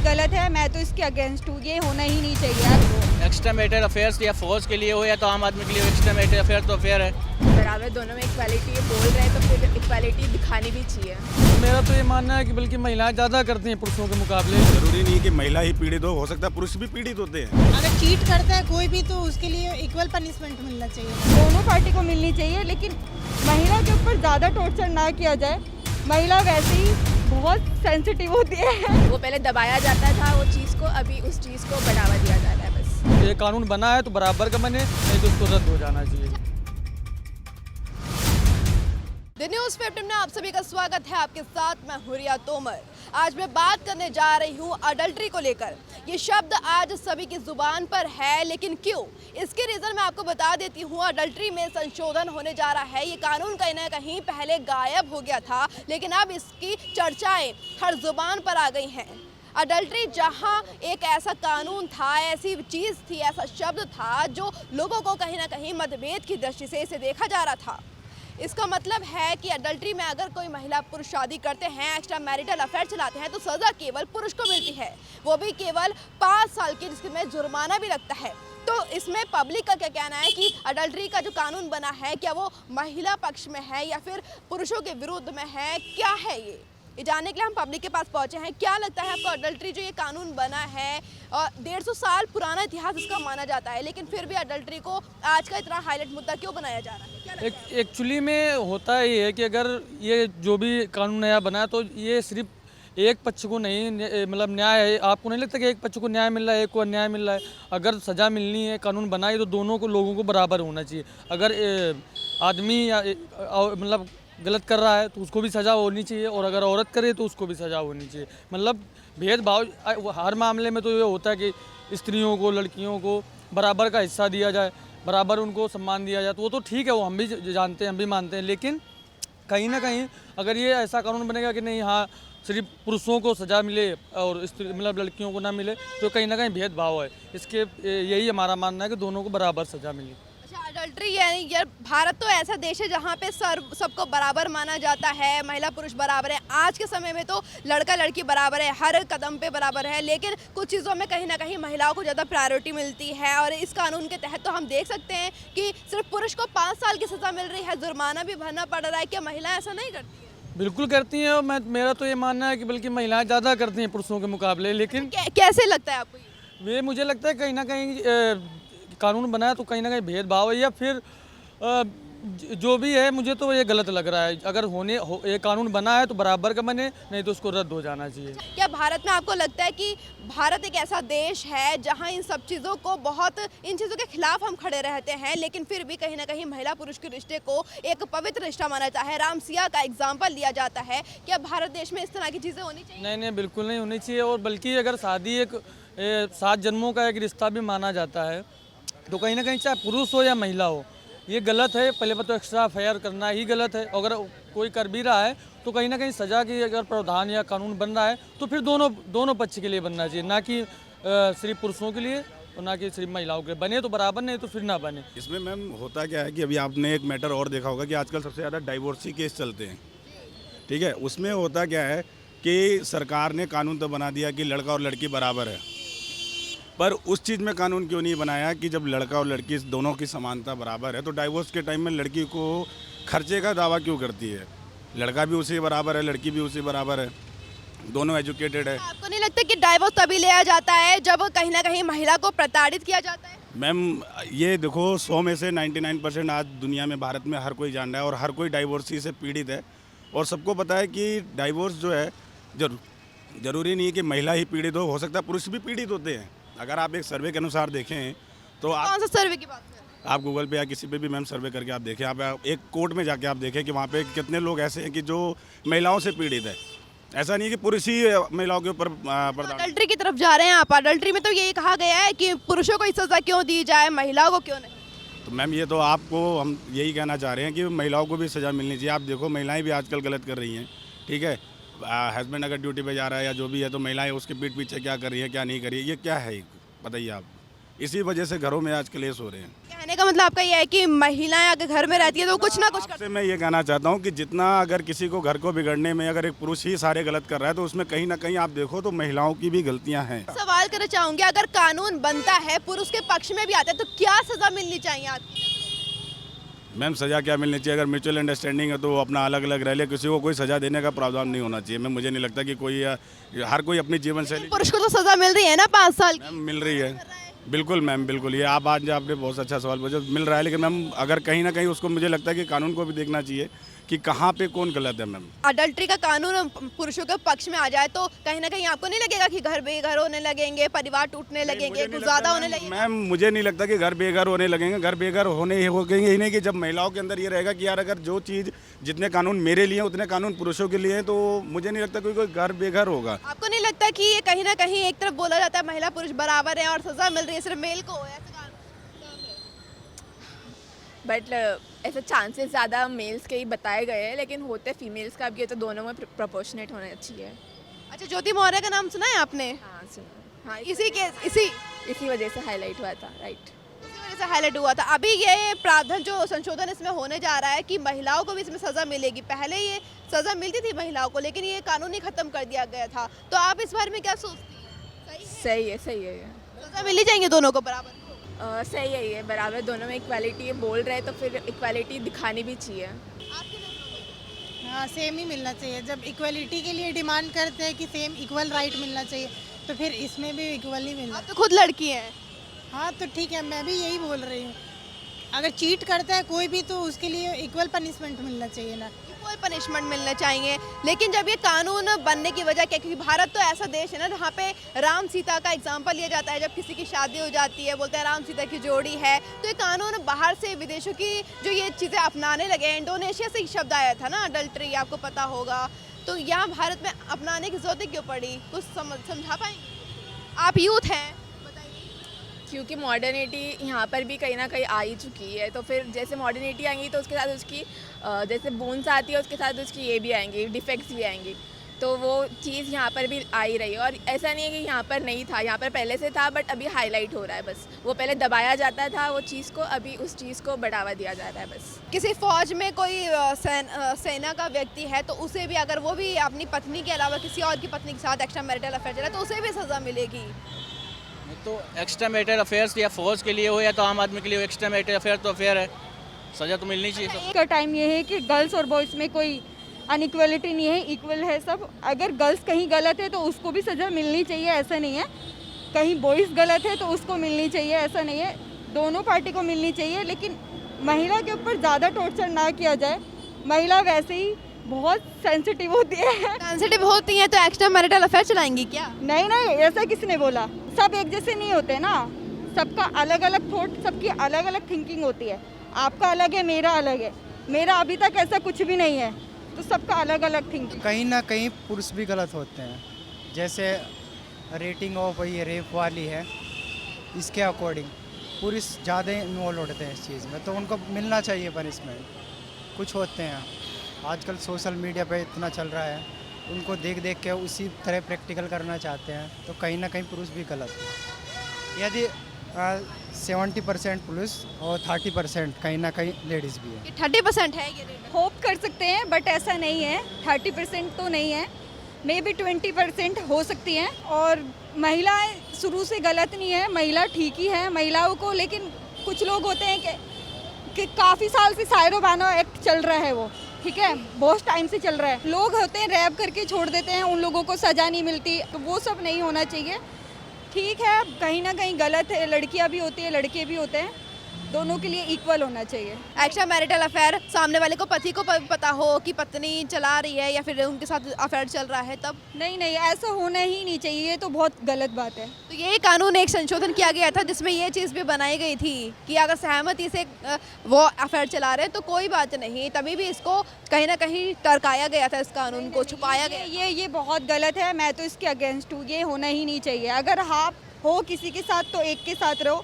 गलत है। मैं तो इसके अगेंस्ट हूँ, ये होना ही नहीं चाहिए। एक्स्ट्रा मैरिटल अफेयर्स या फौज के लिए हो या तो आम आदमी के लिए हो, एक्स्ट्रा मैरिटल अफेयर तो अफेयर है। बराबर दोनों में इक्वालिटी बोल रहे हैं तो फिर इक्वालिटी दिखानी भी चाहिए। मेरा तो ये मानना है कि बल्कि महिलाएं ज़्यादा करती हैं पुरुषों के मुकाबले। जरूरी नहीं कि महिला ही पीड़ित हो सकता है पुरुष भी पीड़ित होते हैं। अगर चीट करता है कोई भी तो उसके लिए इक्वल पनिशमेंट मिलना चाहिए। दोनों पार्टी को मिलनी चाहिए, लेकिन महिला के ऊपर ज़्यादा टॉर्चर ना किया जाए। महिला वैसे ही बहुत सेंसिटिव होती है। वो पहले दबाया जाता था वो चीज़ को, अभी उस चीज़ को बढ़ावा दिया जा रहा है बस। ये कानून बना है तो बराबर का बने, नहीं तो उसको रद्द हो जाना चाहिए। द न्यूज़ 15 में आप सभी का स्वागत है। आपके साथ मैं हुरिया तोमर। आज मैं बात करने जा रही हूँ अडल्ट्री को लेकर। ये शब्द आज सभी की जुबान पर है, लेकिन क्यों? इसके रीज़न मैं आपको बता देती हूँ। अडल्ट्री में संशोधन होने जा रहा है। ये कानून कहीं ना कहीं पहले गायब हो गया था, लेकिन अब इसकी चर्चाएं हर जुबान पर आ गई हैं। अडल्ट्री जहां एक ऐसा कानून था, ऐसी चीज़ थी, ऐसा शब्द था जो लोगों को कहीं ना कहीं मतभेद की दृष्टि से इसे देखा जा रहा था। इसका मतलब है कि अडल्ट्री में अगर कोई महिला पुरुष शादी करते हैं, एक्स्ट्रा मैरिटल अफेयर चलाते हैं, तो सज़ा केवल पुरुष को मिलती है, वो भी केवल 5 साल की, जिसमें जुर्माना भी लगता है। तो इसमें पब्लिक का क्या कहना है कि अडल्ट्री का जो कानून बना है, क्या वो महिला पक्ष में है या फिर पुरुषों के विरुद्ध में है? क्या है ये जानने के लिए हम पब्लिक के पास पहुंचे हैं। क्या लगता है आपको, अडल्ट्री जो ये कानून बना है और 150 साल पुराना इतिहास इसका माना जाता है, लेकिन फिर भी अडल्ट्री को आज का इतना हाईलाइट मुद्दा क्यों बनाया जा रहा है? क्या लगता है? एक्चुअली में होता ये है कि अगर ये जो भी कानून नया बना है तो ये सिर्फ एक पक्ष को नहीं, मतलब न्याय है। आपको नहीं लगता कि एक पक्ष को न्याय मिल रहा है, एक को अन्याय मिल रहा है? अगर सज़ा मिलनी है, कानून बनाए तो दोनों को, लोगों को बराबर होना चाहिए। अगर आदमी या मतलब गलत कर रहा है तो उसको भी सज़ा होनी चाहिए, और अगर औरत करे तो उसको भी सज़ा होनी चाहिए। मतलब भेदभाव हर मामले में तो ये होता है कि स्त्रियों को, लड़कियों को बराबर का हिस्सा दिया जाए, बराबर उनको सम्मान दिया जाए, तो वो तो ठीक है, वो हम भी जानते हैं, हम भी मानते हैं। लेकिन कहीं ना कहीं अगर ये ऐसा कानून बनेगा कि नहीं, हाँ सिर्फ पुरुषों को सज़ा मिले और स्त्री मतलब लड़कियों को ना मिले, तो कहीं ना कहीं भेदभाव है। इसके यही हमारा मानना है कि दोनों को बराबर सज़ा मिले। अडल्ट्री यानी यार, भारत तो ऐसा देश है जहाँ पे सबको बराबर माना जाता है, महिला पुरुष बराबर है। आज के समय में तो लड़का लड़की बराबर है, हर कदम पे बराबर है, लेकिन कुछ चीज़ों में कहीं ना कहीं महिलाओं को ज़्यादा प्रायोरिटी मिलती है। और इस कानून के तहत तो हम देख सकते हैं कि सिर्फ पुरुष को 5 साल की सज़ा मिल रही है, जुर्माना भी भरना पड़ रहा है। क्या महिलाएं ऐसा नहीं करती है? बिल्कुल करती हैं, और मेरा तो ये मानना है कि बल्कि महिलाएं ज़्यादा करती हैं पुरुषों के मुकाबले। लेकिन कैसे लगता है आपको ये? मुझे लगता है कहीं ना कहीं कानून बनाया तो कहीं ना कहीं भेदभाव है, या फिर जो भी है, मुझे तो ये गलत लग रहा है। अगर ये कानून बना है तो बराबर का बने, नहीं तो उसको रद्द हो जाना चाहिए। क्या भारत में आपको लगता है कि भारत एक ऐसा देश है जहां इन सब चीज़ों को इन चीज़ों के खिलाफ हम खड़े रहते हैं, लेकिन फिर भी कहीं ना कहीं महिला पुरुष के रिश्ते को एक पवित्र रिश्ता माना जाता है, राम सिया का एग्जाम्पल लिया जाता है? क्या भारत देश में इस तरह की चीज़ें होनी चाहिए? नहीं, बिल्कुल नहीं होनी चाहिए। और बल्कि अगर शादी एक 7 जन्मों का एक रिश्ता भी माना जाता है, तो कहीं ना कहीं चाहे पुरुष हो या महिला हो, ये गलत है। पहले पर तो एक्स्ट्रा अफेयर करना ही गलत है। अगर कोई कर भी रहा है तो कहीं ना कहीं सज़ा की अगर प्रावधान या कानून बन रहा है तो फिर दोनों पक्ष के लिए बनना चाहिए, ना कि सिर्फ पुरुषों के लिए और ना कि सिर्फ महिलाओं के लिए। बने तो बराबर, नहीं तो फिर ना बने। इसमें मैम होता क्या है कि अभी आपने एक मैटर और देखा होगा कि आजकल सबसे ज़्यादा डाइवोर्सी केस चलते हैं, ठीक है। उसमें होता क्या है कि सरकार ने कानून तो बना दिया कि लड़का और लड़की बराबर है, पर उस चीज़ में कानून क्यों नहीं बनाया कि जब लड़का और लड़की दोनों की समानता बराबर है, तो डाइवोर्स के टाइम में लड़की को खर्चे का दावा क्यों करती है? लड़का भी उसी बराबर है, लड़की भी उसी बराबर है, दोनों एजुकेटेड है। आपको नहीं लगता कि डाइवोर्स तभी लिया जाता है जब कहीं ना कहीं महिला को प्रताड़ित किया जाता है? मैम ये देखो, 100 में से 99% आज दुनिया में, भारत में हर कोई जान रहा है और हर कोई डाइवोर्सी से पीड़ित है। और सबको पता है कि डाइवोर्स जो है, जरूरी नहीं है कि महिला ही पीड़ित हो सकता है पुरुष भी पीड़ित होते हैं। अगर आप एक सर्वे के अनुसार देखें तो कौन सा सर्वे की बात कर रहे हैं? आप गूगल पे या किसी पे भी मैम सर्वे करके आप देखें, आप एक कोर्ट में जाके आप देखें कि वहाँ पे कितने लोग ऐसे हैं कि जो महिलाओं से पीड़ित है। ऐसा नहीं है कि पुरुष ही महिलाओं के ऊपर अडल्ट्री की तरफ जा रहे हैं आप। अडल्ट्री में तो यही कहा गया है कि पुरुषों को सज़ा क्यों दी जाए, महिलाओं को क्यों नहीं? तो मैम ये तो आपको हम यही कहना चाह रहे हैं कि महिलाओं को भी सज़ा मिलनी चाहिए। आप देखो, महिलाएं भी आजकल गलत कर रही हैं, ठीक है। हस्बैंड अगर ड्यूटी पे जा रहा है या जो भी है, तो महिलाएं उसके पीठ पीछे क्या कर रही है, क्या नहीं कर रही है, ये क्या है बताइए आप? इसी वजह से घरों में आज क्लेश हो रहे हैं। कहने का मतलब आपका ये है कि महिलाएं अगर घर में रहती है तो कुछ ना कुछ आपसे मैं ये कहना चाहता हूँ कि जितना अगर किसी को घर को बिगड़ने में अगर एक पुरुष ही सारे गलत कर रहा है तो उसमें कहीं ना कहीं आप देखो तो महिलाओं की भी गलतियाँ हैं। सवाल करना चाहूंगी, अगर कानून बनता है पुरुष के पक्ष में भी आता है तो क्या सजा मिलनी चाहिए आपकी? मैम सज़ा क्या मिलनी चाहिए? अगर म्यूचुअल अंडरस्टैंडिंग है तो वो अपना अलग अलग रह ले, किसी को कोई सज़ा देने का प्रावधान नहीं होना चाहिए। मुझे नहीं लगता कि कोई हर कोई अपनी जीवन शैली पुरुष को तो सजा मिल रही है ना 5 साल की। मैम मिल रही है, बिल्कुल मैम, बिल्कुल। ये आप आज आपने बहुत अच्छा सवाल पूछा, मिल रहा है, लेकिन मैम अगर कहीं ना कहीं उसको मुझे लगता है कि कानून को भी देखना चाहिए कि कहाँ पे कौन गलत है। मैम अडल्ट्री का कानून पुरुषों के पक्ष में आ जाए तो कहीं ना कहीं आपको नहीं लगेगा कि घर बेघर होने लगेंगे, परिवार टूटने लगेंगे, कुछ ज्यादा होने लगेंगे? मैम मुझे नहीं लगता कि घर बेघर होने लगेंगे। घर बेघर होने ही नहीं कि जब महिलाओं के अंदर ये रहेगा कि यार अगर जो चीज़ जितने कानून मेरे लिए उतने कानून पुरुषों के लिए हैं तो मुझे नहीं लगता कोई घर बेघर होगा। आपको नहीं लगता कि ये कहीं ना कहीं एक तरफ बोला जाता है महिला पुरुष बराबर है और सजा मिल रही है सिर्फ मेल को? बट ऐसे चांसेस ज़्यादा मेल्स के ही बताए गए हैं, लेकिन होते फीमेल्स का भी है, तो दोनों में प्रोपोर्शनेट होना चाहिए। अच्छा, ज्योति मौर्य का नाम सुना है आपने? हाँ सुना। हाँ इसी वजह से हाईलाइट हुआ था। राइट, इसी वजह से हाईलाइट हुआ था। अभी ये प्रावधान जो संशोधन इसमें होने जा रहा है कि महिलाओं को भी इसमें सजा मिलेगी। पहले ये सजा मिलती थी महिलाओं को, लेकिन ये कानून ही खत्म कर दिया गया था। तो आप इस बारे में क्या सोचती हैं? सही है सजा मिलनी चाहिए दोनों को बराबर? सही है, ये बराबर दोनों में इक्वालिटी बोल रहे हैं तो फिर इक्वालिटी दिखानी भी चाहिए। हाँ, सेम ही मिलना चाहिए। जब इक्वलिटी के लिए डिमांड करते हैं कि सेम इक्वल राइट मिलना चाहिए तो फिर इसमें भी इक्वल ही मिलना। आप तो खुद लड़की हैं। हाँ तो ठीक है, मैं भी यही बोल रही हूँ। अगर चीट करता है कोई भी तो उसके लिए इक्वल पनिशमेंट मिलना चाहिए ना, इक्वल पनिशमेंट मिलना चाहिए। लेकिन जब ये कानून बनने की वजह क्या, क्योंकि भारत तो ऐसा देश है ना जहाँ पे राम सीता का एग्जाम्पल लिया जाता है। जब किसी की शादी हो जाती है बोलते हैं राम सीता की जोड़ी है। तो ये कानून बाहर से विदेशों की जो ये चीज़ें अपनाने लगे, इंडोनेशिया से ही शब्द आया था ना अडल्ट्री, आपको पता होगा। तो यहाँ भारत में अपनाने की जरूरत क्यों पड़ी? कुछ समझा पाएंगे? आप यूथ हैं, क्योंकि मॉडर्निटी यहाँ पर भी कहीं ना कहीं आ ही चुकी है, तो फिर जैसे मॉडर्निटी आएंगी तो उसके साथ उसकी जैसे बोन्स आती है उसके साथ उसकी ये भी आएंगी, डिफेक्ट्स भी आएंगी। तो वो चीज़ यहाँ पर भी आ ही रही है। और ऐसा नहीं है कि यहाँ पर नहीं था, यहाँ पर पहले से था, बट अभी हाईलाइट हो रहा है। बस वो पहले दबाया जाता था वो चीज़ को, अभी उस चीज़ को बढ़ावा दिया जा रहा है बस। किसी फौज में कोई सेना का व्यक्ति है तो उसे भी अगर वो भी अपनी पत्नी के अलावा किसी और की पत्नी के साथ एक्स्ट्रा मैरिटल अफेयर चला तो उसे भी सज़ा मिलेगी। तो एक्स्ट्रा मैरिटल अफेयर्स या फौज के लिए हो या तो आम आदमी के लिए हो, एक्स्ट्रा मैरिटल अफेयर तो अफेयर है, सज़ा तो मिलनी चाहिए। एक का टाइम ये है कि गर्ल्स और बॉयज़ में कोई अनइक्वलिटी नहीं है, इक्वल है सब। अगर गर्ल्स कहीं गलत है तो उसको भी सज़ा मिलनी चाहिए, ऐसा नहीं है। कहीं बॉयज़ गलत है तो उसको मिलनी चाहिए, ऐसा नहीं है। दोनों पार्टी को मिलनी चाहिए, लेकिन महिला के ऊपर ज़्यादा टॉर्चर ना किया जाए। महिला वैसे ही बहुत सेंसिटिव होती है। सेंसिटिव होती हैं तो एक्स्ट्रा मैरिटल अफेयर चलाएंगी क्या? नहीं नहीं, ऐसा किसने बोला? सब एक जैसे नहीं होते ना, सबका अलग अलग थॉट, सबकी अलग अलग थिंकिंग होती है। आपका अलग है, मेरा अलग है। मेरा अभी तक ऐसा कुछ भी नहीं है, तो सबका अलग अलग थिंकिंग। कहीं ना कहीं पुरुष भी गलत होते हैं। जैसे रेटिंग ऑफ ये रेप वाली है, इसके अकॉर्डिंग पुरुष ज़्यादा इन्वॉल्व होते हैं इस चीज़ में, तो उनको मिलना चाहिए पनिशमेंट। कुछ होते हैं आजकल सोशल मीडिया पे इतना चल रहा है, उनको देख देख के उसी तरह प्रैक्टिकल करना चाहते हैं, तो कहीं ना कहीं पुरुष भी गलत है। यदि 70% पुरुष और 30% कहीं ना कहीं लेडीज़ भी है। 30% है ये रेट? होप कर सकते हैं, बट ऐसा नहीं है। 30% तो नहीं है, मे बी 20% हो सकती हैं। और महिलाएं शुरू से गलत नहीं है, महिला ठीक ही है महिलाओं को। लेकिन कुछ लोग होते हैं कि काफ़ी साल से सायरो बानो एक्ट चल रहा है, वो ठीक है, बहुत टाइम से चल रहा है। लोग होते हैं रैप करके छोड़ देते हैं, उन लोगों को सज़ा नहीं मिलती, तो वो सब नहीं होना चाहिए। ठीक है, कहीं ना कहीं गलत है, लड़कियां भी होती है लड़के भी होते हैं, दोनों के लिए इक्वल होना चाहिए। एक्स्ट्रा मैरिटल अफेयर सामने वाले को, पति को पता हो कि पत्नी चला रही है या फिर उनके साथ अफेयर चल रहा है, तब नहीं नहीं, ऐसा होना ही नहीं चाहिए, ये तो बहुत गलत बात है। तो ये कानून एक संशोधन किया गया था जिसमें ये चीज़ भी बनाई गई थी कि अगर सहमति से वो अफेयर चला रहे हैं तो कोई बात नहीं, तभी भी इसको कहीं ना कहीं टरकाया गया था, इस कानून को छुपाया गया। ये बहुत गलत है, मैं तो इसके अगेंस्ट हूँ। ये होना ही नहीं चाहिए। अगर आप हो किसी के साथ तो एक के साथ रहो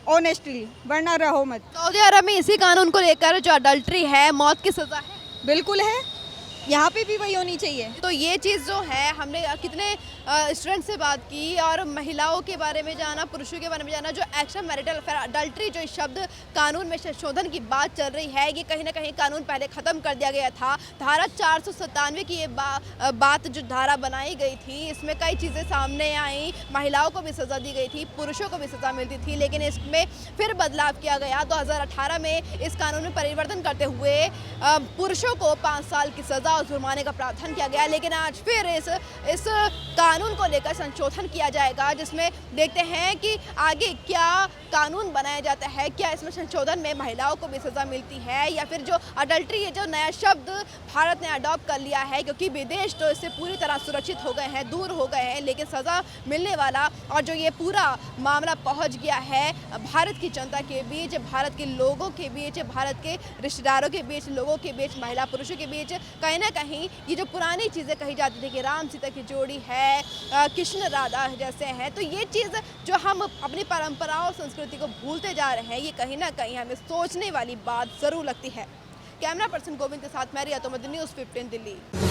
ऑनेस्टली, वरना रहो मत। सऊदी अरब में इसी कानून को लेकर जो अडल्ट्री है मौत की सज़ा है। बिल्कुल है, यहाँ पे भी वही होनी चाहिए। तो ये चीज़ जो है, हमने कितने स्टूडेंट से बात की और महिलाओं के बारे में जाना, पुरुषों के बारे में जाना, जो एक्स्ट्रा मैरिटल अफेयर अडल्ट्री जो शब्द कानून में संशोधन की बात चल रही है, ये कहीं ना कहीं कानून पहले ख़त्म कर दिया गया था। धारा 497 की ये बात जो धारा बनाई गई थी, इसमें कई चीज़ें सामने आई, महिलाओं को भी सज़ा दी गई थी, पुरुषों को भी सज़ा मिलती थी, लेकिन इसमें फिर बदलाव किया गया। 2018 में इस कानून में परिवर्तन करते हुए पुरुषों को 5 साल की सज़ा और जुर्माने का प्रावधान किया गया। लेकिन आज फिर इस कानून को लेकर संशोधन किया जाएगा, जिसमें देखते हैं कि आगे क्या कानून बनाया जाता है, क्या इसमें संशोधन में महिलाओं को भी सज़ा मिलती है, या फिर जो अडल्ट्री है, जो नया शब्द भारत ने अडॉप्ट कर लिया है, क्योंकि विदेश तो इससे पूरी तरह सुरक्षित हो गए हैं, दूर हो गए हैं, लेकिन सज़ा मिलने वाला और जो ये पूरा मामला पहुँच गया है भारत की जनता के बीच, भारत के लोगों के बीच, भारत के रिश्तेदारों के बीच, लोगों के बीच, महिला पुरुषों के बीच, कहीं ना कहीं ये जो पुरानी चीज़ें कही जाती थी कि राम सीता की जोड़ी है, कृष्ण राधा जैसे हैं, तो ये चीज़ जो हम अपनी परंपराओं और संस्कृति को भूलते जा रहे हैं, ये कहीं ना कहीं हमें सोचने वाली बात ज़रूर लगती है। कैमरा पर्सन गोविंद के साथ मैं रिया तोमर, न्यूज़ 15 दिल्ली।